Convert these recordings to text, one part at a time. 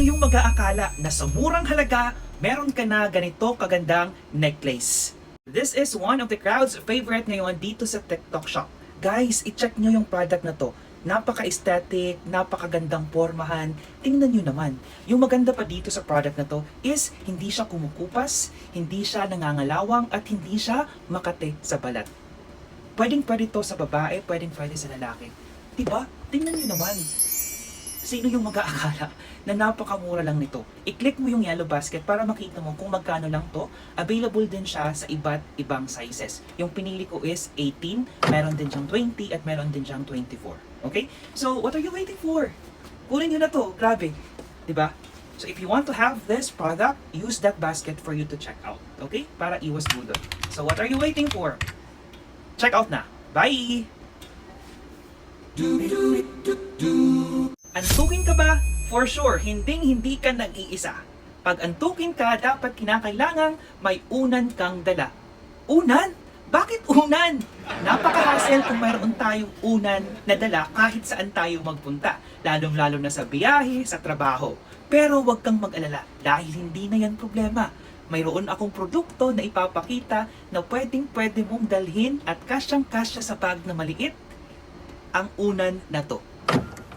yung mag-aakala na sa murang halaga, meron ka na ganito kagandang necklace? This is one of the crowd's favorite ngayon dito sa TikTok shop. Guys, i-check nyo yung product na to. Napaka-aesthetic, napakagandang pormahan. Tingnan nyo naman. Yung maganda pa dito sa product na to is hindi siya kumukupas, hindi siya nangangalawang, at hindi siya makate sa balat. Pwedeng-pwede to sa babae, pwedeng-pwede sa lalaki. Diba? Tingnan nyo naman. Sino yung mag-aakala na napakamura lang nito? I-click mo yung yellow basket para makita mo kung magkano lang to. Available din siya sa iba't ibang sizes. Yung pinili ko is 18, meron din siyang 20, at meron din siyang 24. Okay? So, what are you waiting for? Kunin nyo na to. Grabe. Diba? So, if you want to have this product, use that basket for you to check out. Okay? Para iwas budol. So, what are you waiting for? Check out na. Bye! Antukin ka ba? For sure, hindi ka nag-iisa. Pag antukin ka, dapat kinakailangang may unan kang dala. Unan? Bakit unan? Napaka-hassle kung mayroon tayong unan na dala kahit saan tayo magpunta, lalong-lalo na sa biyahe, sa trabaho. Pero huwag kang mag-alala dahil hindi na yan problema. Mayroon akong produkto na ipapakita na pwedeng-pwede mong dalhin at kasyang-kasya sa bag na maliit ang unan na to.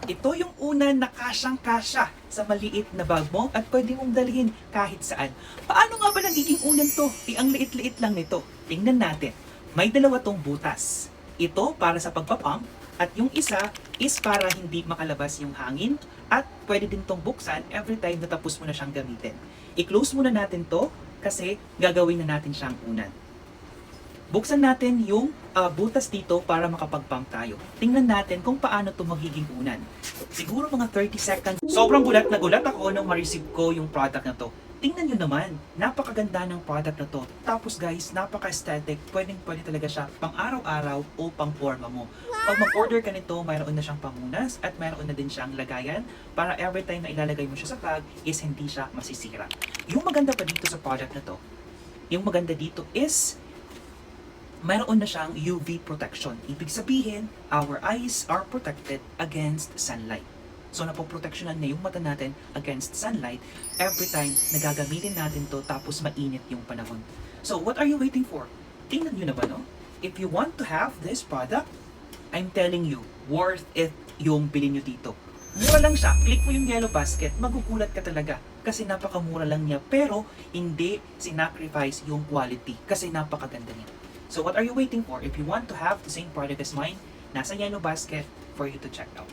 Ito yung unan na kasyang-kasya sa maliit na bag mo at pwede mong dalhin kahit saan. Paano nga ba nagiging unan to? Ang liit-liit lang nito. Tingnan natin. May dalawa tong butas. Ito para sa pagpapump at yung isa is para hindi makalabas yung hangin at pwede din tong buksan every time na tapos mo na siyang gamitin. I-close muna natin to kasi gagawin na natin siyang unan. Buksan natin yung butas dito para makapag-pump tayo. Tingnan natin kung paano ito magiging unan. Siguro mga 30 seconds. Sobrang gulat na gulat ako nung ma-receive ko yung product na to. Tingnan nyo naman, napakaganda ng product na to. Tapos guys, napaka-aesthetic. Pwedeng-pwede talaga siya pang araw-araw o pang forma mo. Pag mag-order ka nito, mayroon na siyang pamunas at mayroon na din siyang lagayan para every time na ilalagay mo siya sa bag is hindi siya masisira. Yung maganda pa dito sa product na to, yung maganda dito is mayroon na siyang UV protection. Ibig sabihin, our eyes are protected against sunlight. So, napoproteksyonan na yung mata natin against sunlight every time na gagamitin natin to tapos mainit yung panahon. So, what are you waiting for? Tingnan nyo naman, no? If you want to have this product, I'm telling you, worth it yung bilhin nyo dito. Mura lang siya. Click mo yung yellow basket, magugulat ka talaga. Kasi napakamura lang niya, pero hindi sinacrifice yung quality kasi napakaganda niya. So what are you waiting for? If you want to have the same product as mine, nasa yellow basket for you to check out.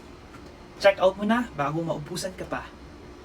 Check out mo na bago maubusan ka pa.